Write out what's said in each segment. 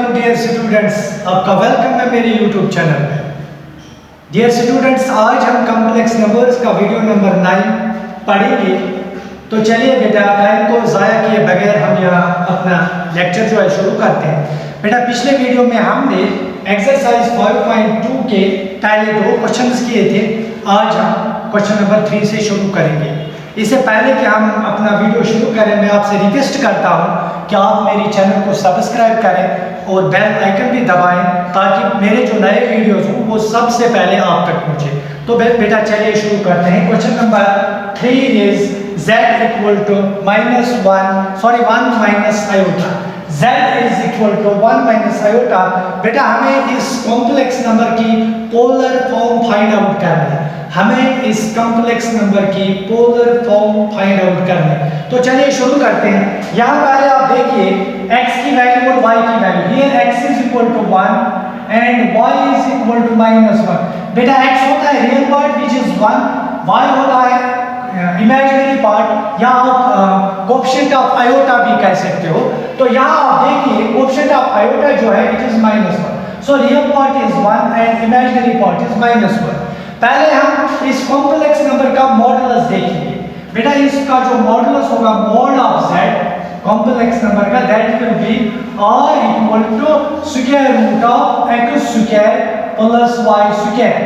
वालेकुम dear students, आपका welcome है मेरे यूट्यूब चैनल पे। डियर स्टूडेंट्स, आज हम कॉम्प्लेक्स नंबर्स का वीडियो नंबर 9 पढ़ेंगे। तो चलिए बेटा, टाइम को ज़ाया किए बगैर हम यहाँ अपना लेक्चर जो है शुरू करते हैं। बेटा, पिछले वीडियो में हमने एक्सरसाइज 5.2 के पहले 2 क्वेश्चंस किए थे। आज हम क्वेश्चन नंबर 3 से शुरू करेंगे। इससे पहले कि हम अपना वीडियो शुरू करें, मैं आपसे रिक्वेस्ट करता हूं कि आप मेरी चैनल को सब्सक्राइब करें और बेल आइकन भी दबाएं ताकि मेरे जो नए वीडियोस हों वो सबसे पहले आप तक पहुंचे। तो बेटा चलिए शुरू करते हैं। Question number 3 is z equal to -1 minus iota. z is equal to 1 minus iota. बेटा, हमें इस कॉम्प्लेक्स नंबर की पोलर फॉर्म फाइंड आउट करनी है। हमें इस कॉम्प्लेक्स नंबर की पोलर फॉर्म फाइंड आउट करनी है। तो चलिए शुरू करते हैं। यहाँ पहले आप देखिए x की वैल्यू और y की value. Here x is equal to 1 and y is equal to -1। बेटा, x होता है real part which is 1, y होता है इमेजिनरी पार्ट, या आप कोएफिशिएंट ऑफ आयोटा भी कह सकते हो। तो यहाँ आप देखिए कोएफिशिएंट ऑफ आयोटा जो है it is -1। So real part is 1 and imaginary part is -1। पहले हम इस कॉम्प्लेक्स नंबर का मॉडुलस देखेंगे। बेटा, इसका जो मॉडुलस होगा mod of z complex number का, that will be r equal to square root of x square plus y square.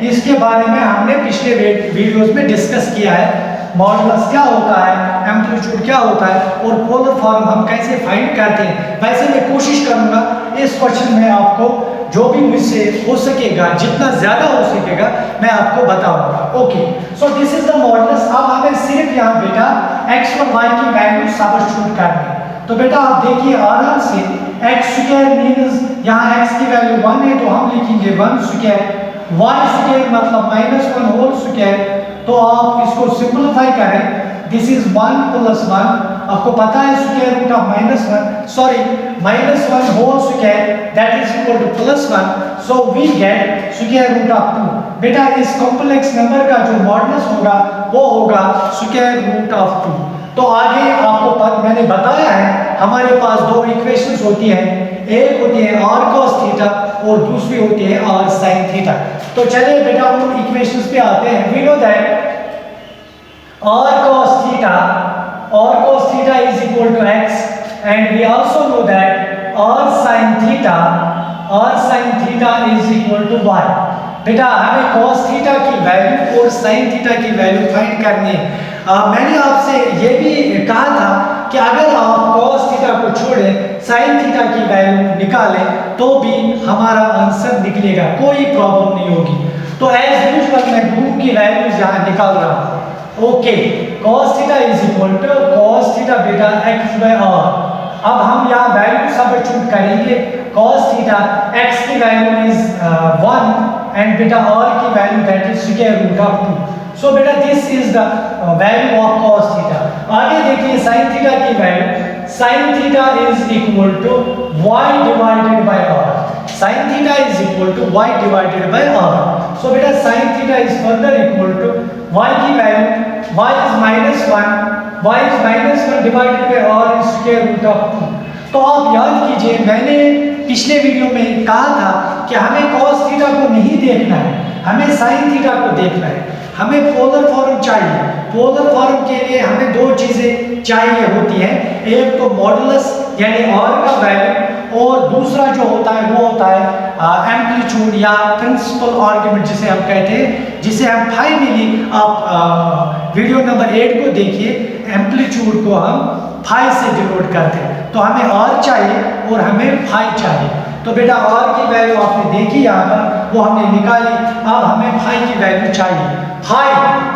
इसके बारे में हमने पिछले वीडियोस में डिस्कस किया है। मॉडुलस क्या होता है, एम्पलीट्यूड क्या होता है और पोलर फॉर्म हम कैसे फाइंड करते हैं। वैसे मैं कोशिश करूंगा इस क्वेश्चन में आपको जो भी मुझसे हो सकेगा, जितना ज्यादा हो सकेगा मैं आपको बताऊंगा। Okay, so this is the modulus. अब हमें सिर्फ यहाँ बेटा x और y की वैल्यू सब्स्टिट्यूट करनी है। तो बेटा आप देखिए आराम से, x स्क्वायर मींस यहाँ x की वैल्यू 1 है तो हम लिखेंगे 1 स्क्वायर, y स्क्वायर मतलब -1 होल स्क्वायर। तो आप इसको सिंपलीफाई करें, दिस इज 1 प्लस 1। आपको पता है square root of -1 whole square that is equal to +1। So we get square root of 2। बेटा, इस कॉम्प्लेक्स नंबर का जो मॉडुलस होगा वो होगा स्क्वायर रूट ऑफ 2। तो आगे आपको मैंने बताया है हमारे पास 2 इक्वेशंस होती हैं। एक होती है r cos थीटा और दूसरी होती है r sin थीटा। तो चलिए बेटा उन इक्वेशंस पे आते हैं। We know that r cos theta is equal to x and we also know that r sin theta is equal to y। बेटा, हमें cos थीटा की वैल्यू और sin थीटा की वैल्यू फाइंड करनी है। मैंने आपसे ये भी कहा था कि अगर आप cos थीटा को छोड़ें sin थीटा की वैल्यू निकालें तो भी हमारा आंसर निकलेगा, कोई प्रॉब्लम नहीं होगी। तो एज यूजुअल मैं ब्लू की वैल्यूज यहाँ निकाल रहा हूँ। Okay, cos theta is equal to cos theta बेटा x/r। अब हम यहाँ वैल्यू सब्स्टिट्यूट करेंगे। cos थीटा x की वैल्यू इज 1 एंड बेटा r की value that is square root of 2। So बेटा this is the value of cos theta. आगे देखिए sin थीटा की value, sin theta is equal to y divided by r। sin theta is equal to y divided by r। So बेटा sin theta is further equal to y की value, y is -1 divided by r is square root of 2। तो आप याद कीजिए मैंने पिछले video में कहा था कि हमें cos थीटा को नहीं देखना है, हमें sin थीटा को देखना है। हमें पोलर फॉर्म चाहिए। पोलर फॉर्म के लिए हमें 2 चीजें चाहिए होती हैं। एक तो मॉडुलस यानी r का वैल्यू और दूसरा जो होता है वो होता है एम्पलीट्यूड या प्रिंसिपल आर्गुमेंट जिसे हम कहते हैं, जिसे हम फाइनली आप वीडियो नंबर 8 को देखिए, एम्पलीट्यूड को हम फाइ से डिनोट करते हैं। तो हमें r चाहिए और हमें फाइ चाहिए। तो बेटा r की वैल्यू आपने देखी यहाँ पर, वो हमने निकाली। अब हमें फाइ की वैल्यू चाहिए। फाइ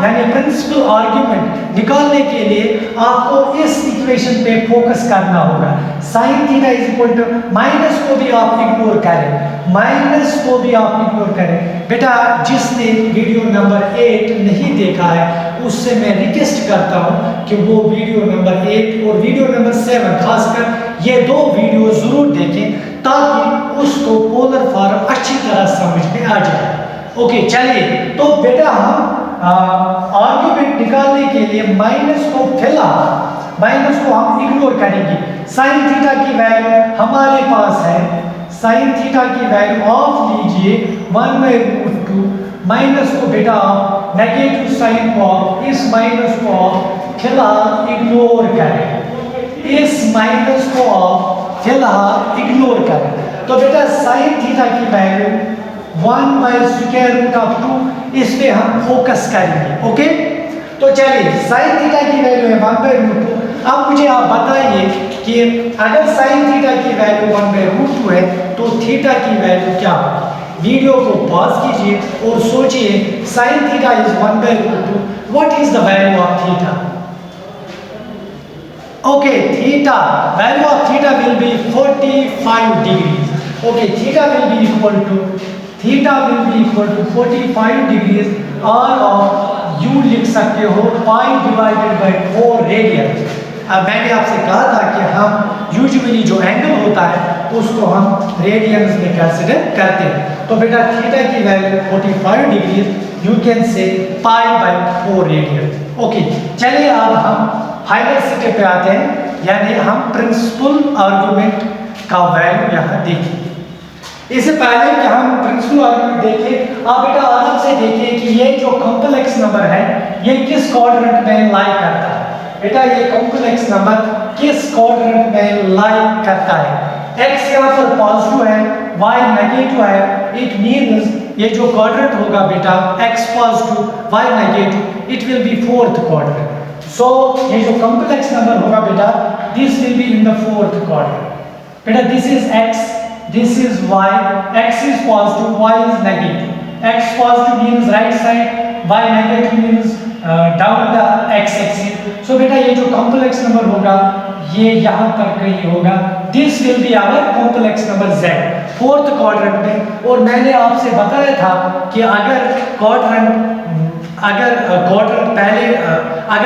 यानी प्रिंसिपल आर्गुमेंट निकालने के लिए आपको इस इक्वेशन पे फोकस करना होगा। sin theta is equal to, minus को भी आप इग्नोर करें, बेटा जिसने वीडियो नंबर 8 नहीं देखा है उससे मैं रिक्वेस्ट करता हूं कि वो वीडियो नंबर 8 और वीडियो नंबर 7 खासकर ये 2 वीडियो जरूर देखें ताकि उसको पोलर फॉर्म अच्छी तरह समझ में आ जाए। ओके, चलिए तो बेटा हम आर्गुमेंट निकालने के लिए माइनस को हम इग्नोर करेंगे। sin थीटा की वैल्यू हमारे पास है साइन थीटा की वैल्यू ऑफ लीजिए 1/√2 माइनस को बेटा आप नेगेटिव साइन को आप इस माइनस को आप फिलहाल इग्नोर करें, इस माइनस को आप फिलहाल इग्नोर करें। तो बेटा साइन थीटा की वैल्यू 1/√2 इस पे हम फोकस करेंगे। ओके, तो चलिए साइन थीटा की वैल्यू है 1/√2। अब मुझे आप बताइए कि अगर साइन थीटा की वैल्यू 1/√2 है तो थीटा की वैल्यू क्या होगी। वीडियो को पॉज कीजिए और सोचिए sine theta is 1/√2, what is the value of theta. Okay, theta value of theta will be 45 degrees. Okay, theta will be equal to 45 degrees और यू लिख सकते हो पाई डिवाइडेड बाय 4 रेडियन। अब मैंने आपसे कहा था कि हम यूजुअली जो एंगल होता है उसको हम रेडियंस में कंसीडर करते हैं। तो बेटा थीटा की value 45 degree, you can say π/4 radian. Okay, चलिए अब हम फाइनल स्टेप पे आते हैं, यानी हम प्रिंसिपल आर्गुमेंट का वैल्यू यहाँ देखेंगे। इससे पहले कि हम प्रिंसिपल आर्गुमेंट देखें, आप बेटा आराम से देखिए कि ये जो कॉम्प्लेक्स नंबर है ये किस क्वाड्रेंट में लाई करता है। बेटा ये कॉम्प्लेक्स नंबर किस क्वाड्रेंट में लाई करता है। x यहाँ पर पॉजिटिव है, y नेगेटिव है, इट मींस ये जो क्वाड्रेंट होगा बेटा x positive y negative, it will be fourth quadrant. So ये जो कॉम्प्लेक्स नंबर होगा बेटा this will be in the fourth quadrant. बेटा this is x, this is y, x is positive, y is negative. X positive means right side, y negative means down the x axis. So बेटा ये जो complex number होगा ये यहाँ पर कहीं होगा। This will be our complex number z, fourth quadrant में। और मैंने आपसे बताया था कि अगर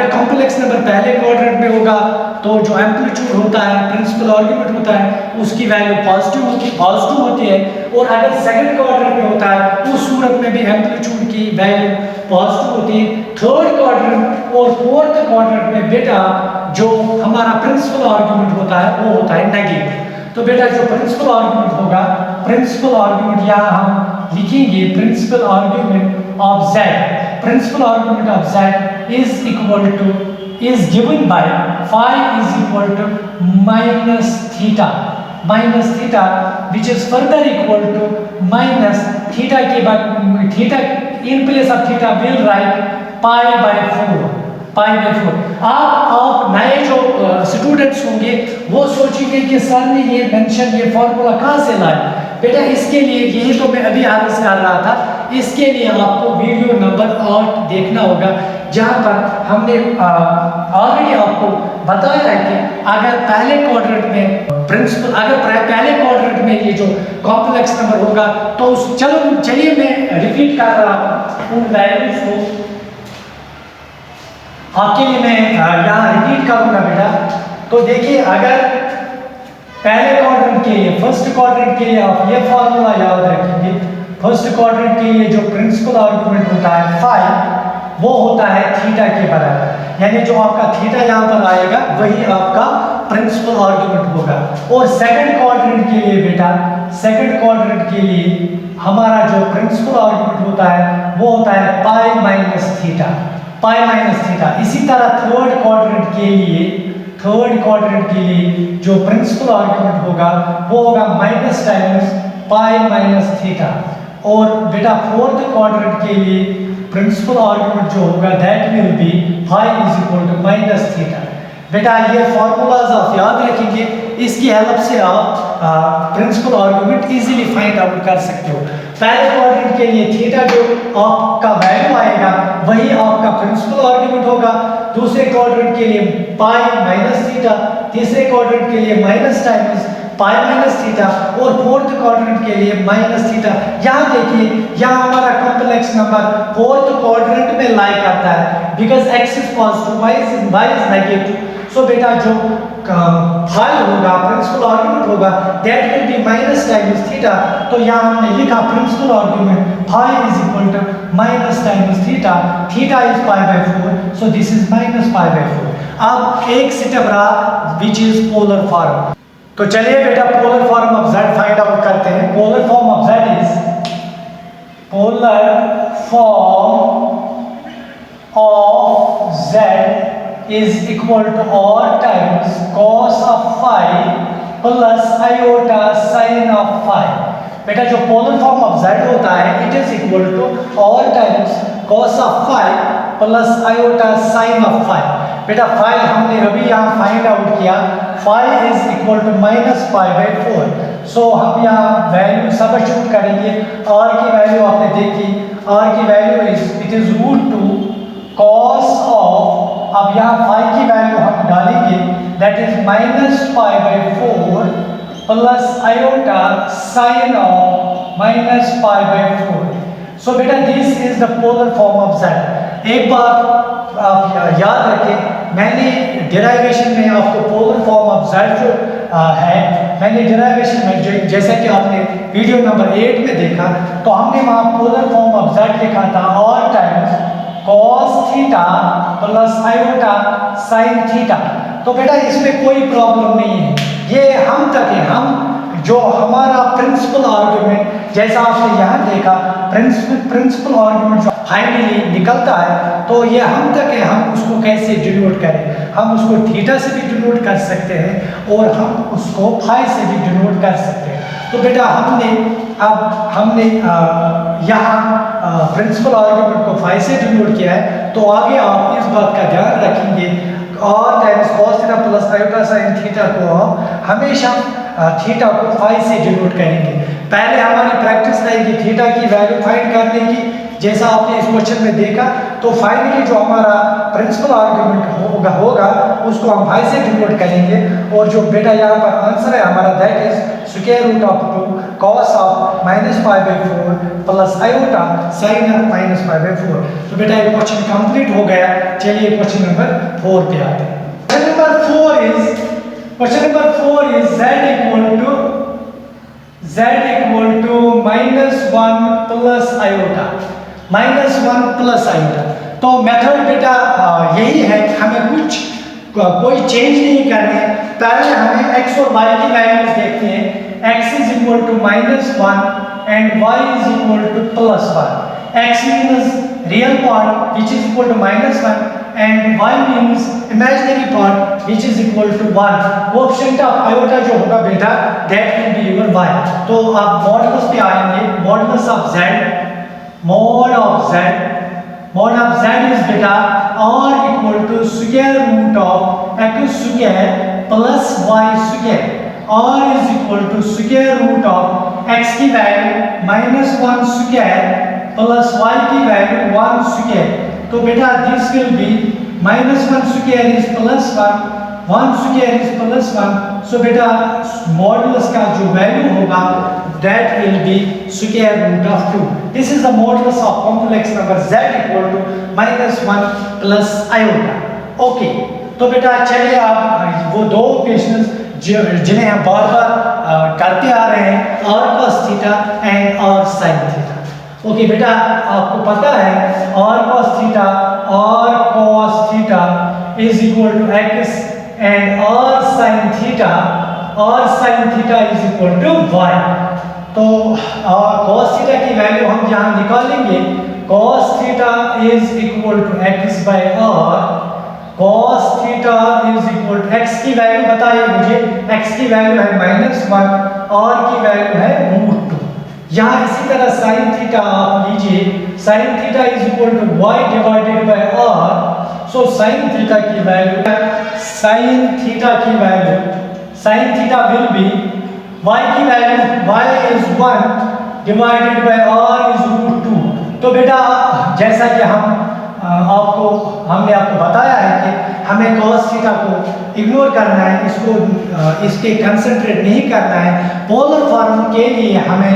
कॉम्प्लेक्स नंबर पहले क्वाड्रेंट में होगा तो जो एम्पलीट्यूड होता है, प्रिंसिपल आर्गुमेंट होता है, उसकी वैल्यू पॉजिटिव होती है। और अगर सेकंड क्वाड्रेंट में होता है उस सूरत में भी एम्पलीट्यूड की वैल्यू पॉजिटिव होती है। थर्ड क्वाड्रेंट और फोर्थ क्वाड्रेंट में बेटा जो हमारा प्रिंसिपल आर्गुमेंट होता है वो होता है नेगेटिव। तो बेटा जो प्रिंसिपल आर्गुमेंट होगा, प्रिंसिपल आर्गुमेंट यहाँ हम लिखेंगे principal argument of z। Principal argument of z is given by phi is equal to minus theta which is further equal to minus theta के बाद theta in place of theta will write pi/4। आप नए जो students होंगे वो सोचेंगे कि sir ने ये फॉर्मूला कहाँ से लाया। बेटा इसके लिए यही तो मैं अभी आगे कर रहा था, इसके लिए आपको वीडियो नंबर 8 देखना होगा जहाँ पर हमने ऑलरेडी आपको बताया है कि अगर पहले क्वाड्रेंट में ये जो कॉम्प्लेक्स नंबर होगा तो चलिए मैं रिपीट कर रहा हूँ उन वैल्यूज को आपके लिए। मैं यहाँ रिपीट करूँगा बेटा। तो देखिए अगर पहले क्वाड्रेंट के लिए, फर्स्ट क्वाड्रेंट के लिए आप ये फॉर्मूला याद रखेंगे। फर्स्ट क्वाड्रेंट के लिए जो प्रिंसिपल आर्गुमेंट होता है फाई, वो होता है थीटा के बराबर, यानी जो आपका थीटा यहाँ पर आएगा वही आपका प्रिंसिपल आर्गुमेंट होगा। और सेकंड क्वाड्रेंट के लिए बेटा, सेकंड क्वाड्रेंट के लिए हमारा जो प्रिंसिपल आर्गुमेंट होता है वो होता है पाई माइनस थीटा। इसी तरह थर्ड क्वाड्रेंट के लिए जो प्रिंसिपल आर्गुमेंट होगा वो होगा minus times pi minus theta. और बेटा फोर्थ क्वाड्रेंट के लिए प्रिंसिपल आर्गुमेंट जो होगा that will be phi is equal to minus theta. बेटा ये फॉर्मूलाज आप याद रखेंगे, इसकी हेल्प से आप principal argument easily find out कर सकते हो। पहले क्वाड्रेंट के लिए थीटा जो आपका वैल्यू आएगा वही आपका प्रिंसिपल आर्गुमेंट होगा। दूसरे क्वाड्रेंट के लिए पाई माइनस थीटा, तीसरे क्वाड्रेंट के लिए minus times pi minus theta और फोर्थ क्वाड्रेंट के लिए माइनस थीटा। यहाँ देखिए यहाँ हमारा कॉम्प्लेक्स नंबर फोर्थ क्वाड्रेंट में लाई करता है because x is positive, y is negative. So बेटा जो फाई होगा, प्रिंसिपल आर्गुमेंट होगा that will be minus times theta. तो यहाँ हमने लिखा principal argument phi is equal to minus times theta, theta is π/4, so this is minus π/4। अब एक स्टेप रहा विच इज पोलर फॉर्म। तो चलिए बेटा polar form of z find out करते is equal to r times cos of phi plus iota sin of phi। बेटा जो polar form of z होता है it is equal to r times cos of phi plus iota sin of phi। बेटा phi हमने अभी यहाँ find out किया, phi is equal to minus pi by 4। So हम यहाँ वैल्यू सब्स्टिट्यूट करेंगे। r की वैल्यू आपने देखी, r की value it is root two cos of, अब यहाँ phi की वैल्यू हम डालेंगे that is minus pi by 4 plus iota sin of minus pi by 4। सो बेटा this is the polar form of z। एक बार आप याद रखें, मैंने डेरिवेशन में आपको पोलर फॉर्म ऑफ z जो है, मैंने डेरिवेशन में जैसा कि आपने वीडियो नंबर 8 में देखा, तो हमने वहाँ पोलर फॉर्म ऑफ z लिखा था r times cos theta plus iota sin theta. तो बेटा इसमें कोई प्रॉब्लम नहीं है, ये हम तक है, हम जो हमारा प्रिंसिपल आर्गुमेंट जैसा आपने यहाँ देखा, प्रिंसिपल आर्गुमेंट जो फाइनली निकलता है, तो ये हम तक है, हम उसको कैसे डिनोट करें। हम उसको थीटा से भी डिनोट कर सकते हैं और हम उसको फाई से भी डिनोट कर सकते हैं। तो बेटा हमने यहाँ प्रिंसिपल आर्गुमेंट को फाई से डिनोट किया है, तो आगे आप इस बात का ध्यान रखेंगे और times cos theta plus iota sin theta को हम हमेशा थीटा को फाई से डिनोट करेंगे। पहले हमारी प्रैक्टिस रहेगी थीटा की वैल्यू फाइंड करने की, जैसा आपने इस क्वेश्चन में देखा। तो फाइनली जो हमारा प्रिंसिपल आर्गुमेंट होगा उसको हम फाई से डिनोट करेंगे, और जो बेटा यहाँ पर आंसर है हमारा that is square root of 2 cos of minus pi by 4 plus iota sin of minus pi by 4। तो बेटा ये क्वेश्चन कंप्लीट हो गया। चलिए क्वेश्चन नंबर 4 पे आते हैं। Question number 4 is z equal to minus 1 plus iota, minus 1 plus iota। तो मेथड बेटा यही है, हमें कोई चेंज नहीं करने। पहले हमें x और y की वैल्यूज देखते हैं। x is equal to minus 1 and y is equal to plus 1। x means real part which is equal to minus 1 and y means imaginary part which is equal to 1। Coefficient of iota जो होगा बेटा that will be your y। तो आप modulus पे आएंगे, modulus of z, mod of z is beta r equal to square root of x square plus y square। r is equal to square root of x की value minus 1 square plus y की value 1 square. तो बेटा this will be minus 1 square is plus 1 square is plus 1। So बेटा modulus का जो value होगा that will be square root of 2। This is the modulus of complex number z equal to minus 1 plus iota। Okay, तो बेटा चलिए आप वो दो इक्वेशंस जिन्हें हम बार बार करते आ रहे हैं, r cos theta and r sin theta. Okay बेटा आपको पता है r cos theta is equal to x and r sin theta is equal to y। तो cos थीटा की वैल्यू हम यहाँ निकालेंगे। cos theta is equal to x by r। cos theta is equal to x की value बताइए मुझे, x की value है माइनस 1, r की वैल्यू है रूट 2। यहाँ इसी तरह sin थीटा आप लीजिए, sin theta is equal to y divided by r। So sin theta की विल बी y की value y is 1 divided by r is root 2। तो बेटा जैसा कि हमने आपको बताया है कि हमें cos थीटा को इग्नोर करना है, इसके कंसंट्रेट नहीं करना है। पोलर फॉर्म के लिए हमें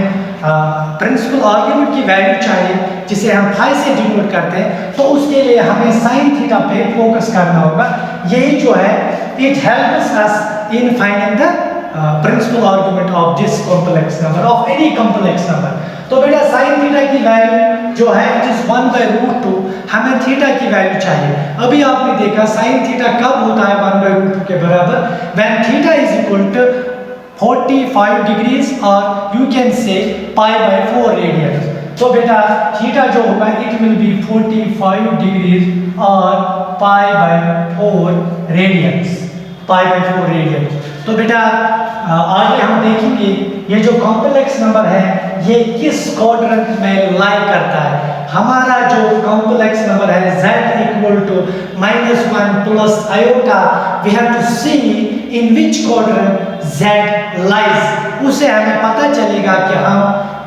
प्रिंसिपल आर्गुमेंट की वैल्यू चाहिए जिसे हम फाई से डिनोट करते हैं, तो उसके लिए हमें sin थीटा पे फोकस करना होगा। यही जो है it helps us in finding the principal argument of this complex number, of any complex number. तो बेटा sin थीटा की वैल्यू जो है इट इज 1 बाय रूट 2, हमें थीटा की वैल्यू चाहिए। अभी आपने देखा sin थीटा कब होता है 1 बाय रूट 2 के बराबर, when theta is equal to 45 degrees और you can say pi by 4 radians. तो बेटा थीटा जो होगा इट विल बी 45 डिग्रीज और pi by 4 radians, pi by 4 radians. तो बेटा आगे हम देखेंगे ये जो कॉम्प्लेक्स नंबर है ये किस क्वाड्रेंट में लाई करता है। हमारा जो कॉम्प्लेक्स नंबर है z equal to -1 plus iota, we have to see in which quadrant z lies. उससे हमें पता चलेगा कि हम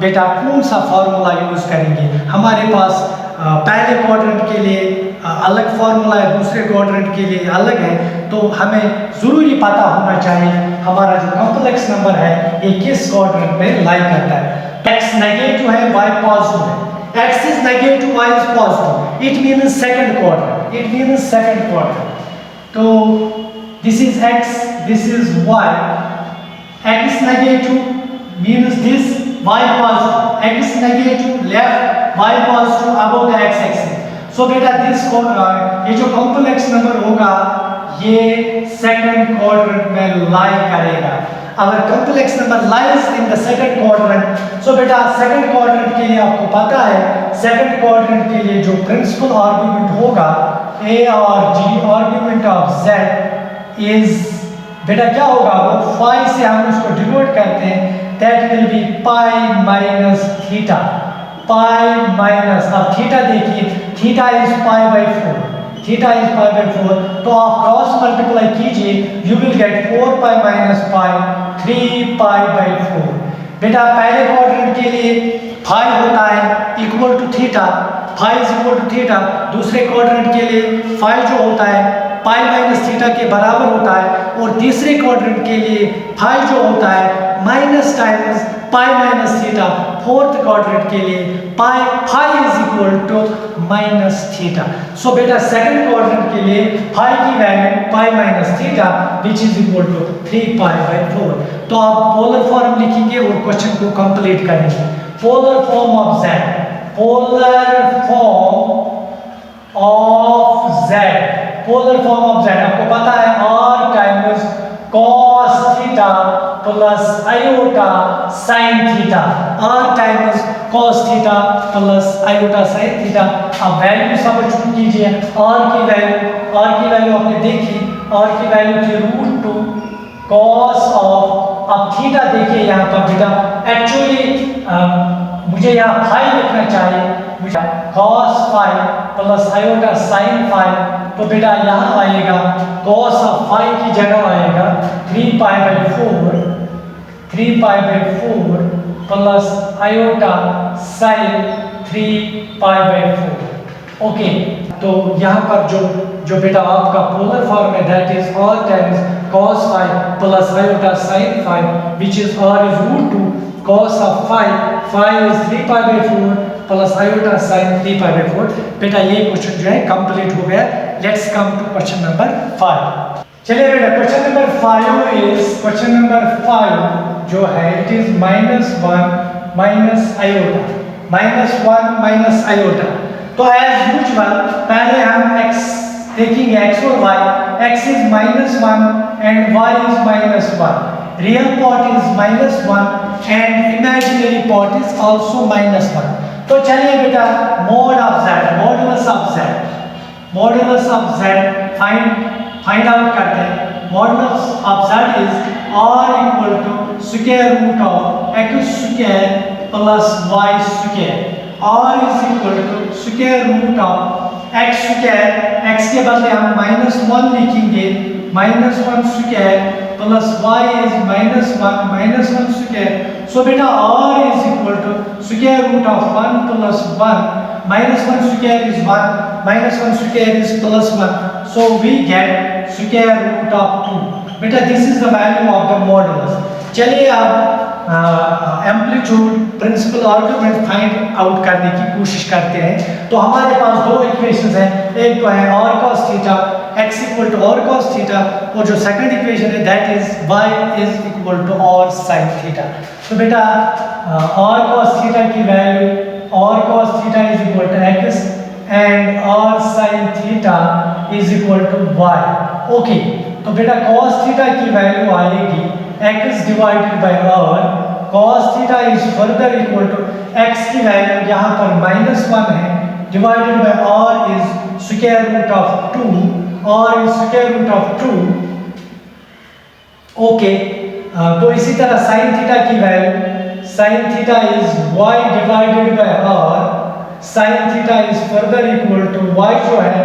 बेटा कौन सा फॉर्मूला यूज करेंगे। हमारे पास पहले क्वाड्रेंट के लिए अलग फॉर्मूला है, दूसरे क्वाड्रेंट के लिए अलग है, तो हमें ज़रूरी पता होना चाहिए हमारा जो कॉम्प्लेक्स नंबर है ये किस क्वाड्रेंट में लाई करता है। x नेगेटिव है, y पॉजिटिव है। x is negative, y is positive, it means second quadrant, it means second quadrant. तो this is x, this is y, x negative means this, y positive, x negative left, y positive above the x axis. So बेटा this ये जो complex number होगा ये second quadrant में lie करेगा। अगर complex number lies in the second quadrant, so बेटा second quadrant के लिए आपको पता है सेकंड क्वाड्रेंट के लिए जो प्रिंसिपल आर्गुमेंट होगा a और g, argument of z is बेटा क्या होगा, वो फाई से हम उसको डिनोट करते हैं, that will be pi minus theta, pi minus, अब थीटा देखिए, theta is pi by 4, theta is pi by 4, तो आप क्रॉस मल्टीप्लाई कीजिए, you will get 4 pi minus pi, 3 pi by 4। बेटा पहले क्वाड्रेंट के लिए फाई होता है equal to theta, phi is equal to theta. दूसरे क्वाड्रेंट के लिए फाई जो होता है पाई माइनस थीटा के बराबर होता है, और तीसरे क्वाड्रेंट के लिए फाई जो होता है minus times pi minus theta. Fourth quadrant के लिए pi phi is equal to minus theta. So बेटा सेकंड क्वाड्रेंट के लिए फाई की value pi minus theta which is equal to 3 pi by 4। तो आप पोलर फॉर्म लिखेंगे और क्वेश्चन को कंप्लीट करेंगे। Polar form of z, polar form of z, polar form of z आपको पता है r times cos theta plus iota sin theta, r times cos theta plus iota sin theta. अब value substitute कीजिए, r की value आपने देखी, r की value थी √2 cos ऑफ, अब थीटा देखिए यहाँ पर बेटा एक्चुअली मुझे यहाँ फाई लिखना चाहिए, मुझे cos phi plus iota sin phi, तो बेटा यहाँ आएगा cos ऑफ फाई की जगह आएगा 3 pi by 4, 3 pi by 4 plus iota sin 3 pi by 4। Okay, तो यहाँ पर जो बेटा आपका पोलर फॉर्म है that is r times cos phi plus iota sin phi which is r is √2 cos of phi is 3 pi by 4 plus iota sin 3 pi by 4। बेटा ये question जो है कंप्लीट हो गया। Let's come to question number 5। चलिए बेटा question number 5 is, question number 5 जो है it is -1 minus iota, -1 minus iota. तो एज यूजुअल पहले हम x देखेंगे, x और y, x is -1 and y is -1, real part is -1 and imaginary part is also -1। तो चलिए बेटा mod of z, modulus of z, modulus of z find out करते हैं। modulus of z is r equal to square root of x square plus y square, r is equal to square root of x square, x के बदले हम -1 लिखेंगे, -1 square plus y is -1 square। So बेटा r is equal to square root of 1 plus 1, -1 square is 1, -1 square is plus 1, so we get square root of 2। बेटा this is the value of the modulus। चलिए अब amplitude principal argument find out करने की कोशिश करते हैं। तो हमारे पास दो इक्वेशंस हैं, एक तो है r cos theta x equal to r cos theta, और जो सेकंड इक्वेशन है that is y is equal to r sin theta. तो बेटा r cos थीटा की value, r cos theta is equal to x and r sin theta is equal to y। Okay, तो बेटा cos theta की value आएगी x divided by r, cos theta is further equal to x की value यहाँ पर -1 है divided by r is square root of 2, r is square root of 2। Okay, तो इसी तरह sin थीटा की value sin theta is y divided by r, sin theta is further equal to y जो है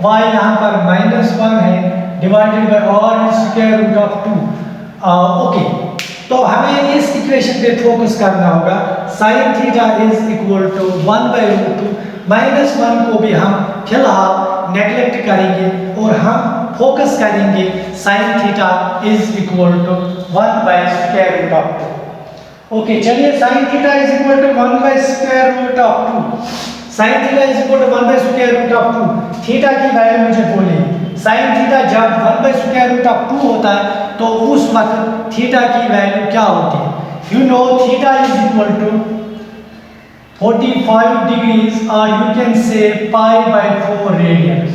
y यहाँ पर -1 है divided by r is square root of 2। Okay, तो हमें इस इक्वेशन पे फोकस करना होगा। sin theta is equal to 1/√2, -1 को भी हम फिलहाल नेगलेक्ट करेंगे और हम फोकस करेंगे sin theta is equal to 1/√2। Okay, चलिए sin theta is equal to 1/√2, sin theta is equal to 1/√2। Theta की वैल्यू मुझे बोलिए, sin थीटा जब 1/√2 होता है तो उस वक्त थीटा की वैल्यू क्या होती है? You know theta is equal to 45 degrees और you can say π/4 radians.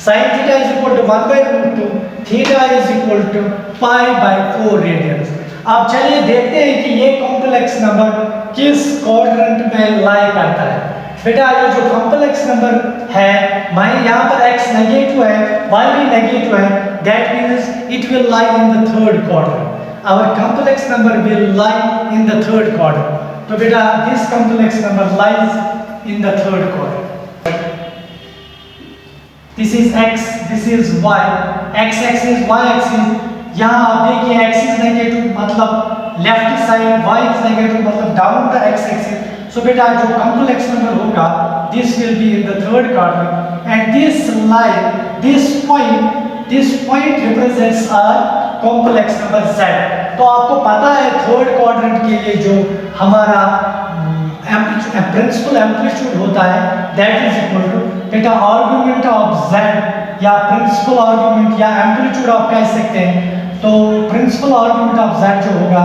sin theta is equal to 1/√2, theta is equal to π/4 radians. अब चलिए देखते हैं कि ये कॉम्प्लेक्स नंबर किस क्वाड्रेंट में लाई करता है। बेटा ये जो कॉम्प्लेक्स नंबर है, मैं यहाँ पर x नेगेटिव है, y भी नेगेटिव है, that means it will lie in the third quadrant. Our complex number will lie in the third quadrant. तो बेटा this complex number lies in the third quadrant. This is x, this is y, x axis y axis. यहाँ आप देखिए x is negative मतलब left side, y is negative मतलब down the x axis. So बेटा जो complex number होगा this will be in the third quadrant and this line, this point represents our complex number z। तो आपको पता है third quadrant के लिए जो हमारा प्रिंसिपल एम्पलीट्यूड होता है that is equal to बेटा आर्गुमेंट ऑफ z या प्रिंसिपल आर्गुमेंट या एम्पलीट्यूड आप कह सकते हैं। तो प्रिंसिपल आर्गुमेंट ऑफ z जो होगा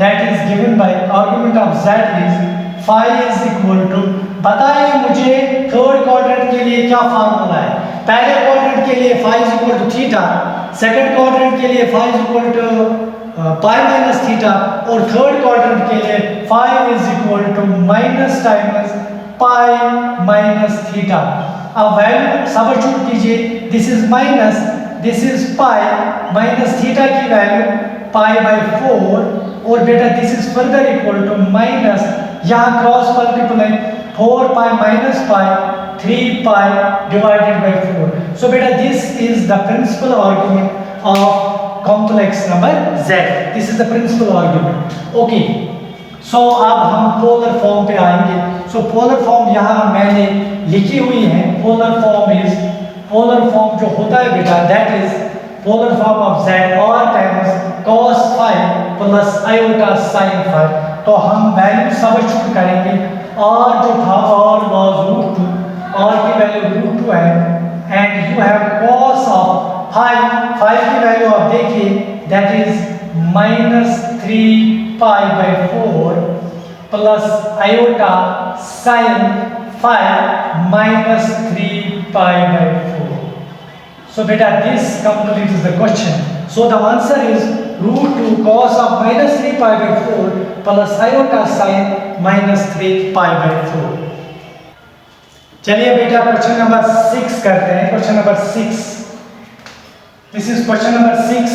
that is given by argument of z is phi is equal to, बताइए मुझे थर्ड क्वाड्रेंट के लिए क्या फार्मूला है? पहले क्वाड्रेंट के लिए phi is equal to theta, second quadrant के लिए phi is equal to pi minus theta और थर्ड क्वाड्रेंट के लिए phi is equal to minus times pi minus theta. अब वैल्यू सब्स्टिट्यूट कीजिए, this is minus, this is pi minus theta की value pi/4 और बेटा this is further equal to minus, यहाँ cross multiply 4 pi minus pi 3 pi divided by 4। So बेटा this is the principal argument of complex number z। This is the principal argument। Okay, so अब हम polar form पे आएंगे। So polar form यहाँ मैंने लिखी हुई है। पोलर फॉर्म जो होता है बेटा that is polar form of z or times cos phi plus iota sin phi। तो हम वैल्यू सब्स्टिट्यूट करेंगे, और जो था और वाज √2, और की वैल्यू √2 है and you have cos of phi की वैल्यू आप देखिए that is -3 pi/4 plus iota sin phi -3 pi/4। So beta this completes the question। So the answer is √2 cos of -3 pi/4 plus iota sin -3 pi/4। चलिए बेटा question number 6 करते हैं। Question number 6, this is question number 6।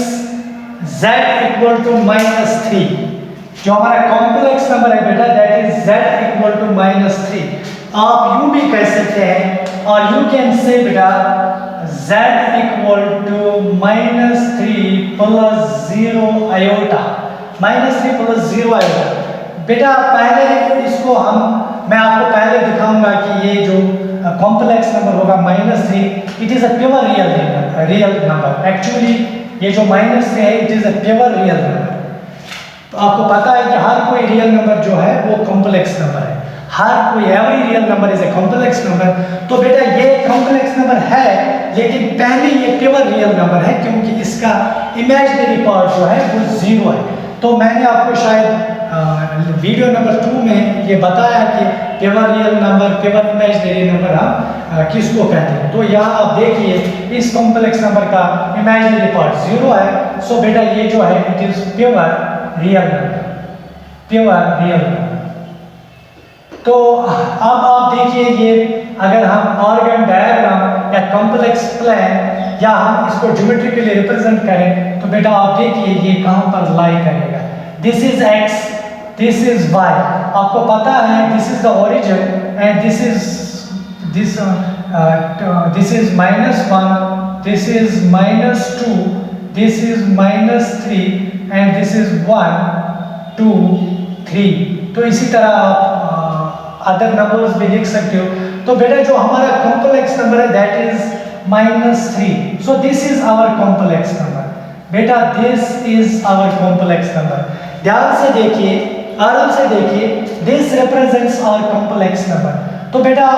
z equal to -3, जो हमारा complex number है बेटा that is z equal to -3। आप यूं भी कह सकते हैं और यू कैन से बेटा z equal to -3 plus 0 iota, -3 plus 0 iota। बेटा पहले इसको मैं आपको पहले दिखाऊंगा कि ये जो कॉम्प्लेक्स नंबर होगा -3 it is a pure real number. Actually ये जो -3 है it is a pure real number. तो आपको पता है कि हर कोई रियल नंबर जो है वो कॉम्प्लेक्स नंबर है, हर कोई every real number is a complex number. तो बेटा ये कॉम्प्लेक्स नंबर है लेकिन पहले ये प्योर रियल नंबर है क्योंकि इसका इमेजिनरी पार्ट जो है वो 0 है। तो मैंने आपको शायद वीडियो नंबर 2 में ये बताया कि pure real number, pure imaginary number हम किसको कहते हैं। तो यहाँ आप देखिए इस कॉम्प्लेक्स नंबर का इमेजिनरी पार्ट 0 है। सो बेटा ये जो है it is pure real number. Pure real number. तो अब आप देखिए ये अगर हम ऑर्गन डायग्राम या कॉम्प्लेक्स प्लान या हम इसको ज्योमेट्रिकली रिप्रेजेंट करें तो बेटा आप देखिए ये कहाँ पर लाई करेगा। This is x, this is y। आपको पता है this is the origin and this is -1, this is -2, this is -3 and this is 1 2 3। तो इसी तरह आप अदर नंबर्स भी लिख सकते हो। तो बेटा जो हमारा कॉम्प्लेक्स नंबर है that is -3। So this is our complex number. बेटा this is our complex number. ध्यान से देखिए, आराम से देखिए, this represents our complex number. तो बेटा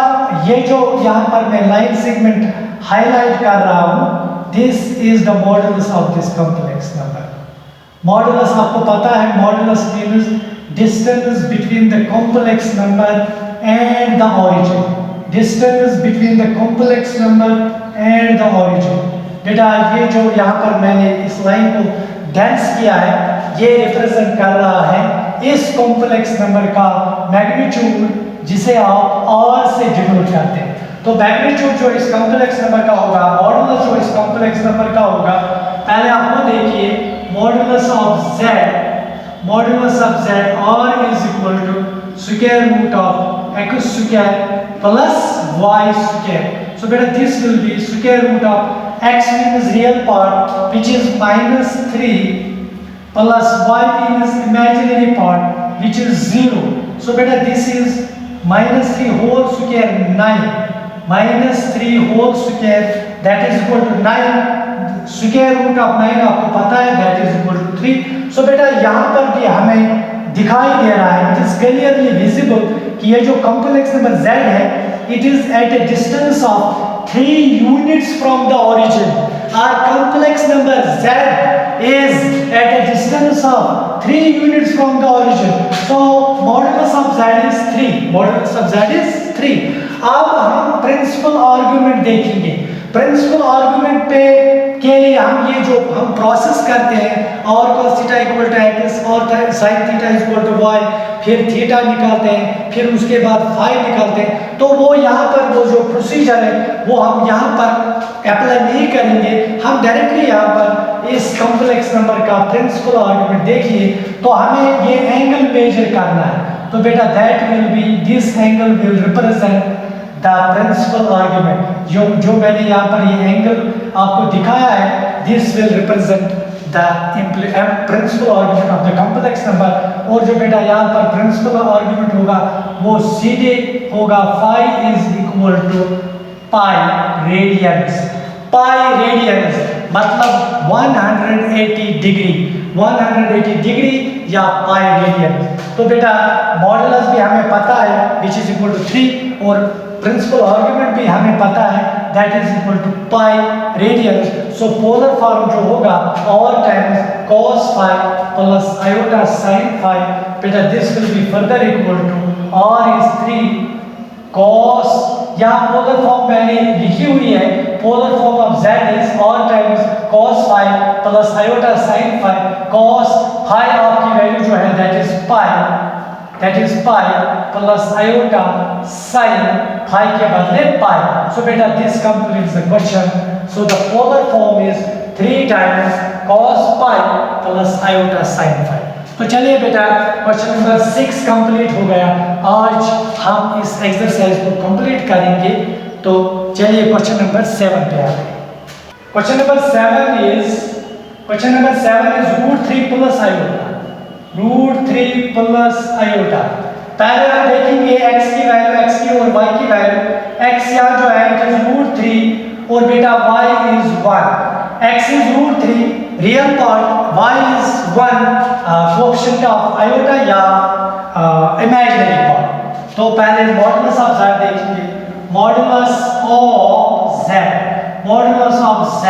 ये जो यहाँ पर मैं लाइन सेगमेंट हाईलाइट कर रहा हूँ, this is the modulus of this complex number. Modulus आपको पता है, modulus means distance between the complex number and the origin, distance between the complex number and the origin। बेटा ये जो यहाँ पर मैंने इस लाइन को डेंस किया है ये रिप्रेजेंट कर रहा है इस कॉम्प्लेक्स नंबर का मैग्नीट्यूड जिसे आप r से डिनोट करते हैं। तो मैग्नीट्यूड जो इस कॉम्प्लेक्स नंबर का होगा, मॉडुलस जो इस कॉम्प्लेक्स नंबर का होगा, पहले आप वो देखिए, modulus of z, modulus of z r is equal to square root of x square plus y square। So beta this will be square root of x means real part which is -3 plus y means imaginary part which is 0। So beta this is -3 whole square 9, -3 whole square that is equal to 9, square root of 9 आपको पता है that is equal to 3। So बेटा यहाँ पर भी हमें दिखाई दे रहा है, इट इज क्लियरली विजिबल कि ये जो कॉम्प्लेक्स नंबर z है it is at a distance of 3 units from the origin. Our complex number z is at a distance of 3 units from the origin. So modulus of z is 3, modulus of z is 3। अब हम principal argument देखेंगे। Principal argument पे के लिए हम ये जो हम प्रोसेस करते हैं और cos theta equal to x और sin theta equal to y, फिर थीटा निकालते हैं, फिर उसके बाद फाई निकालते हैं, तो वो यहाँ पर वो जो प्रोसीजर है वो हम यहाँ पर अप्लाई नहीं करेंगे। हम डायरेक्टली यहाँ पर इस कॉम्प्लेक्स नंबर का प्रिंसिपल आर्गुमेंट देखिए तो हमें ये एंगल मेजर करना है। तो बेटा that will be, this angle will represent the principal argument. जो मैंने यहाँ पर ये एंगल आपको दिखाया है this will represent the principal argument of the complex number. और जो बेटा यहाँ पर प्रिंसिपल आर्गुमेंट होगा वो सीधे होगा phi is equal to pi radians. Pi radians मतलब 180 डिग्री, 180 डिग्री या पाई रेडियंस। तो बेटा मॉडुलस भी हमें पता है विच इज इक्वल टू 3 और प्रिंसिपल आर्गुमेंट भी हमें पता है that is equal to pi radians. So polar form जो होगा r times cos phi plus iota sin phi, बेटा this will be further equal to r is 3 cos, यहाँ polar form मैंने लिखी हुई है, polar form of z is r times cos phi plus iota sin phi। cos phi आपकी value जो है that is pi plus iota sin phi के बदले pi। So beta this completes the question। So the polar form is 3 times cos pi plus iota sin phi। तो चलिए बेटा question number 6 complete हो गया। आज हम इस एक्सरसाइज को कंप्लीट करेंगे। तो चलिए क्वेश्चन नंबर 7 पे आते हैं। Question number 7 is √3 plus iota, √3 plus iota। पहले हम देखेंगे x की वैल्यू, x की और y की वैल्यू। x यहाँ जो है इट इज √3 और बेटा y is 1। x is √3 real part, y is 1 coefficient of iota या इमेजिनरी पार्ट। तो पहले मॉडुलस ऑफ z देखेंगे। Modulus of z, modulus of z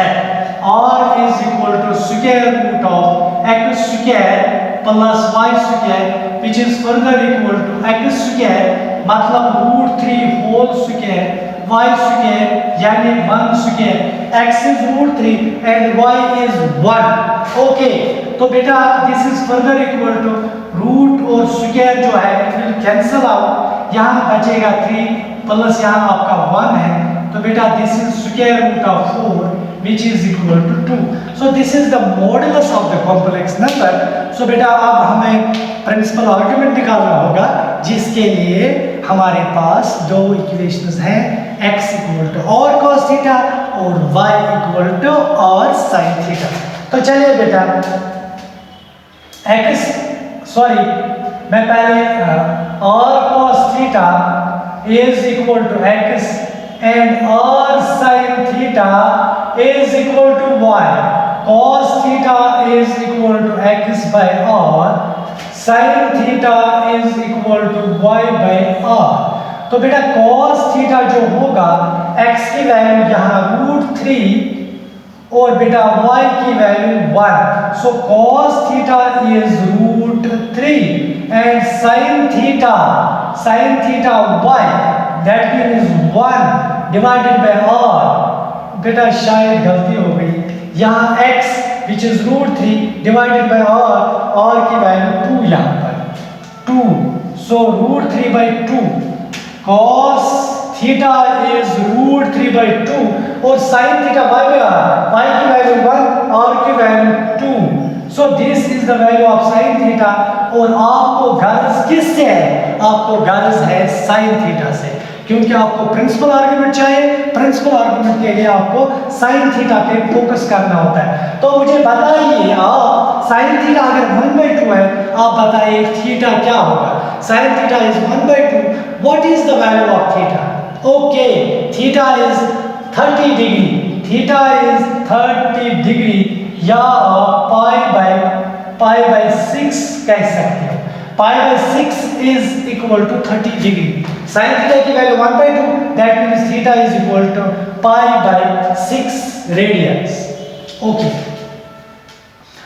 r is equal to square root of x square plus y square which is further equal to x square मतलब √3 whole square y square यानी 1 square। x is √3 and y is 1। okay, तो बेटा this is further equal to root r square जो है it will cancel out, यहाँ बचेगा 3 plus यहाँ आपका 1 है, तो बेटा this is square root of 4 which is equal to 2. So this is the modulus of the complex number. So बेटा अब हमें प्रिंसिपल आर्गुमेंट निकालना होगा जिसके लिए हमारे पास दो इक्वेशंस हैं, x equal to r cos theta और y equal to r sin theta. तो चलिए बेटा मैं पहले r cos theta is equal to x and r sin theta is equal to y. Cos theta is equal to x by r. Sin theta is equal to y by r. तो बेटा cos theta जो होगा x की value यहाँ √3 और बेटा y की value 1. So cos theta is √3 and sin theta y that means 1 divided by r. बेटा शायद गलती हो गई, यहाँ x which is √3 divided by r की वैल्यू 2 यहाँ पर 2, so √3 by 2 cos theta is √3 by 2 और sin theta y की वैल्यू 1 r की value 2. So this is the value of sin theta और आपको गर्ज किससे है? आपको गर्ज है sin theta से, क्योंकि आपको प्रिंसिपल आर्गुमेंट चाहिए। प्रिंसिपल आर्गुमेंट के लिए आपको sin थीटा पे फोकस करना होता है। तो मुझे बताइए आप sin थीटा अगर 1/2 है, आप बताइए थीटा क्या होगा? sin theta is 1/2. What is the value of theta? Okay, theta is 30 degree, theta is 30 degree या पाई बाय 6 कह सकते हो। Pi by 6 is equal to 30 degree. sin theta की value 1/2, that means theta is equal to pi by 6 radians. Okay,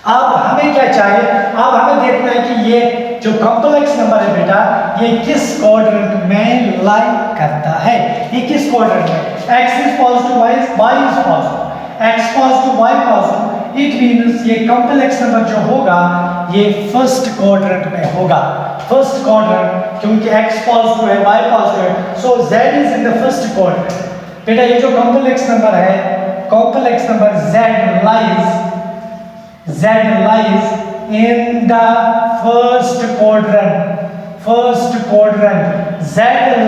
अब हमें क्या चाहिए? अब हमें देखना है कि ये जो कॉम्प्लेक्स नंबर है बेटा, ये किस क्वाड्रेंट में लाई करता है। ये किस क्वाड्रेंट में? x is positive, y is positive, x positive, y positive, it means ये कॉम्प्लेक्स नंबर जो होगा ये फर्स्ट क्वाड्रेंट में होगा। फर्स्ट क्वाड्रेंट, क्योंकि x पॉजिटिव है, y पॉजिटिव है, सो z is in the first quadrant. बेटा ये जो कॉम्प्लेक्स नंबर है, complex number z lies in the first quadrant. First quadrant, z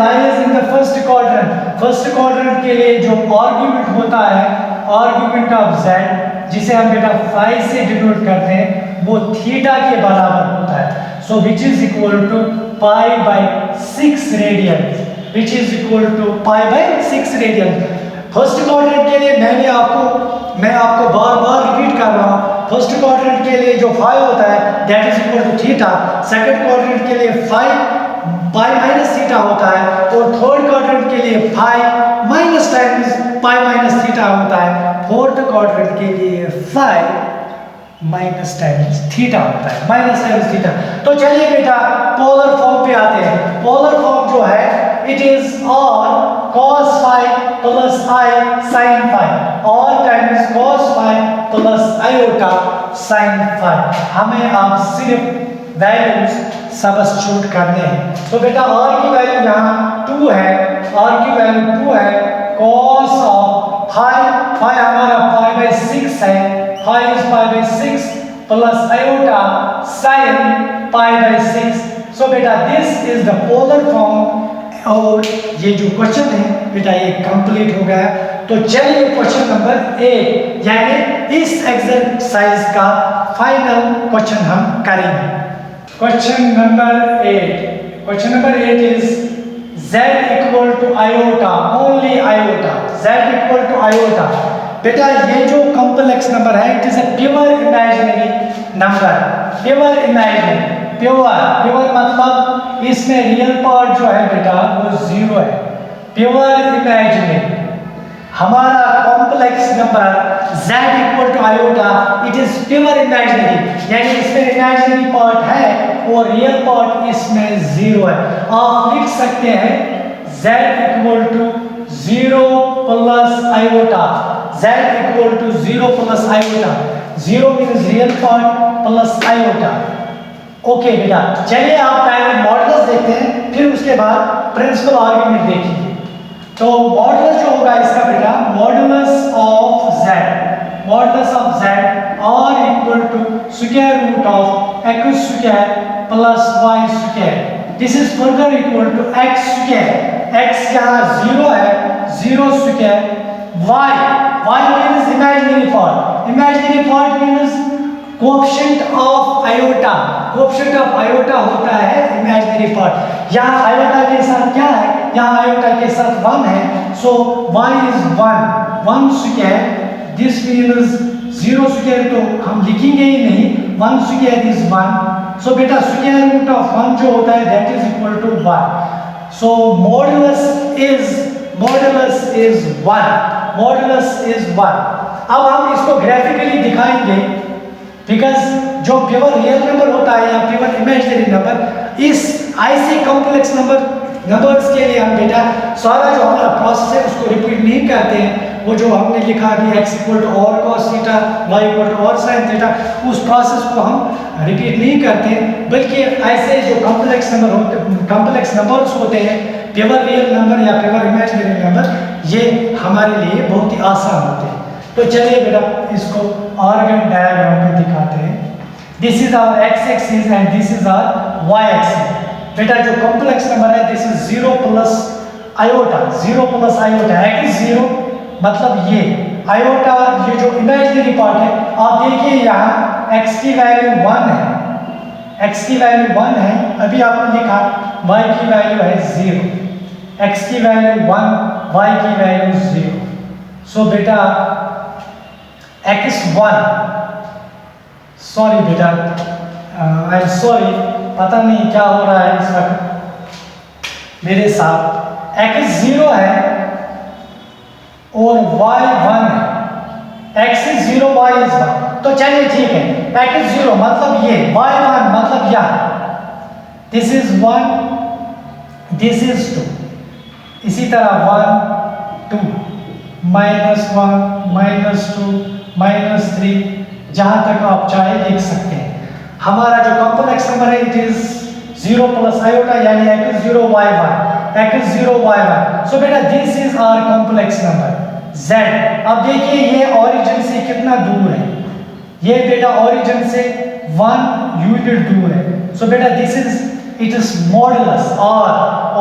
lies in the first quadrant. First quadrant के लिए जो आर्गुमेंट होता है, आर्गुमेंट ऑफ z, जिसे हम बेटा phi से डिनोट करते हैं, वो थीटा के बराबर होता है। So which is equal to pi by 6 radians, which is equal to pi by 6 radians. First quadrant के लिए मैं आपको बार-बार रिपीट कर रहा हूँ। फर्स्ट क्वाड्रेंट के लिए जो phi होता है that is equal to theta, second quadrant के लिए phi पाई माइनस थीटा होता है और थर्ड क्वाड्रेंट के लिए phi minus times pi minus theta होता है, फोर्थ क्वाड्रेंट के लिए phi माइनस टाइम्स थीटा होता है, माइनस टाइम्स थीटा। तो चलिए बेटा पोलर फॉर्म पे आते हैं। पोलर फॉर्म जो है it is r cos phi plus i sin phi, और times cos phi plus iota sin phi। हमें आप सिर्फ वैल्यूज सब्स्टिट्यूट करने हैं। तो बेटा r की वैल्यू यहाँ 2 है, r की वैल्यू 2 है, cos ऑफ phi हमारा पाई बाय 6 है, phi is pi by 6 plus iota sin pi by 6. So बेटा this is the polar form। और ये जो क्वेश्चन है बेटा ये कंप्लीट हो गया। तो चलिए क्वेश्चन नंबर 8 यानी इस एक्सरसाइज का फाइनल क्वेश्चन हम करेंगे। Question number 8 is z equal to iota, only iota, z equal to iota। बेटा ये जो कॉम्प्लेक्स नंबर है it is a pure imaginary number. Pure imaginary, pure मतलब इसमें रियल पार्ट जो है बेटा वो 0 है। प्योर इमेजिनरी हमारा complex number z equal to iota, it is pure imaginary, यानी इसमें इमेजिनरी पार्ट है और रियल पार्ट इसमें 0 है। आप लिख सकते हैं z equal to 0 plus iota, z equal to 0 plus iota. 0 means real part plus iota. Okay बेटा, चलिए आप पहले मॉडुलस देखते हैं, फिर उसके बाद प्रिंसिपल आर्गुमेंट देखेंगे। तो मॉडुलस जो होगा इसका बेटा, modulus of z r equal to square root of x square plus y square. This is further equal to x square, x यहाँ 0 है, 0 square, y means imaginary part means coefficient of iota होता है imaginary part. यहाँ iota के साथ क्या है, यहाँ आयोटा के साथ 1 है, सो y is 1 square, this means 0 square तो हम लिखेंगे ही नहीं, 1 स्क्वायर इज 1, सो बेटा स्क्वायर रूट ऑफ 1 जो होता है that is equal to 1, so modulus is 1। अब हम इसको ग्राफिकली दिखाएंगे, बिकॉज जो प्योर रियल नंबर होता है या प्योर इमेजिनरी नंबर, इस ऐसे कॉम्प्लेक्स नंबर्स के लिए हम बेटा सारा जो हमारा प्रोसेस है उसको रिपीट नहीं करते हैं। वो जो हमने लिखा कि x equal to r cos theta, y equal to r sin theta, उस प्रोसेस को हम रिपीट नहीं करते, बल्कि ऐसे जो कॉम्प्लेक्स नंबर्स होते हैं, प्योर रियल नंबर या प्योर इमेजिनरी नंबर, ये हमारे लिए बहुत ही आसान होते हैं। तो चलिए बेटा इसको ऑर्गन डायग्राम में दिखाते हैं। This is our x axis and this is our y axis. बेटा जो कॉम्प्लेक्स नंबर है this is 0 plus iota, x 0 मतलब ये आयोटा, ये जो इमेजिनरी पार्ट है, आप देखिए यहाँ x की वैल्यू 1 है, अभी आपने लिखा y की वैल्यू है 0, x की वैल्यू 1, y की वैल्यू 0, सो बेटा x1, सॉरी बेटा, आई एम सॉरी, पता नहीं क्या हो रहा है इस वक्त मेरे साथ, x 0 है और y 1 है, x is 0 y is 1, तो चलिए ठीक है, x 0 मतलब ये, y 1 मतलब यहाँ, दिस इज 1, दिस इज 2, इसी तरह 1 2 -1 -2 -3, जहां तक आप चाहे लिख सकते हैं। हमारा जो कॉम्प्लेक्स नंबर है इट इज 0 प्लस आयोटा, यानी x 0 y 1, सो बेटा this is our complex number z। अब देखिए ये ओरिजिन से कितना दूर है, ये बेटा ओरिजिन से 1 यूनिट दूर है, सो बेटा this is it is modulus, और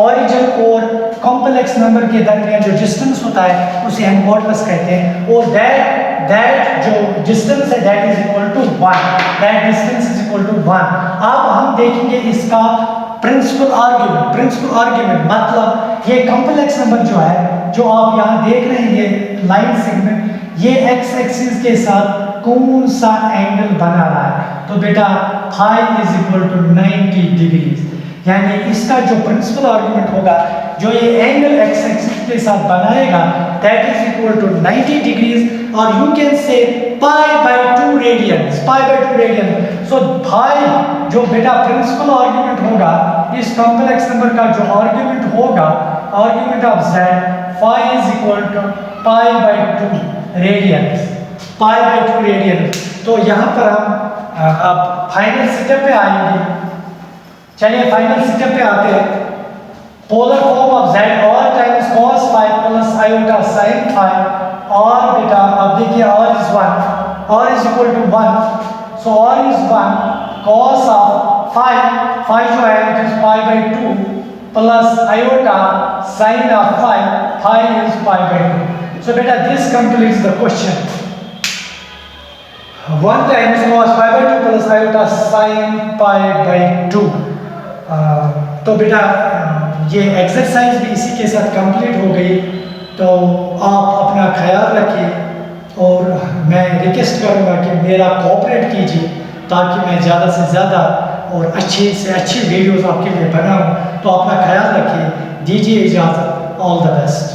ओरिजिन और कॉम्प्लेक्स नंबर के दरमियान जो डिस्टेंस होता है उसे हम मॉडुलस कहते हैं, और दैट जो डिस्टेंस है that is equal to 1, that distance is equal to 1। अब हम देखेंगे इसका प्रिंसिपल आर्गुमेंट, मतलब ये कॉम्प्लेक्स नंबर जो है, जो आप यहाँ देख रहे हैं ये लाइन सेगमेंट, ये x एक्सिस के साथ कौन सा एंगल बना रहा है, तो बेटा phi is equal to 90 degrees, यानी इसका जो प्रिंसिपल आर्गुमेंट होगा, जो ये एंगल x एक्सिस के साथ बनाएगा that is equal to 90 degrees, और you can say π/2 radiance, so phi जो बेटा प्रिंसिपल आर्गुमेंट होगा, इस कॉम्प्लेक्स नंबर का जो आर्गुमेंट होगा, argument of z, phi is equal to π/2 radians, तो यहाँ पर हम अब फाइनल स्टेप पे आएंगे। चलिए फाइनल स्टेप पे आते हैं। Polar form of z r times cos phi plus iota sin phi, और बेटा अब देखिए r is 1, r is equal to 1, so r is 1 cos of phi जो है it is π/2 plus iota sin of phi is π/2, so बेटा this completes the question. 1 times cos π/2 plus iota sin π/2। तो बेटा ये एक्सरसाइज भी इसी के साथ कंप्लीट हो गई, तो आप अपना ख्याल रखिए, और मैं रिक्वेस्ट करूँगा कि मेरा कोऑपरेट कीजिए ताकि मैं ज़्यादा से ज़्यादा और अच्छी से अच्छी वीडियोस आपके लिए बनाऊँ। तो अपना ख्याल रखिए, दीजिए इजाज़त, ऑल द बेस्ट।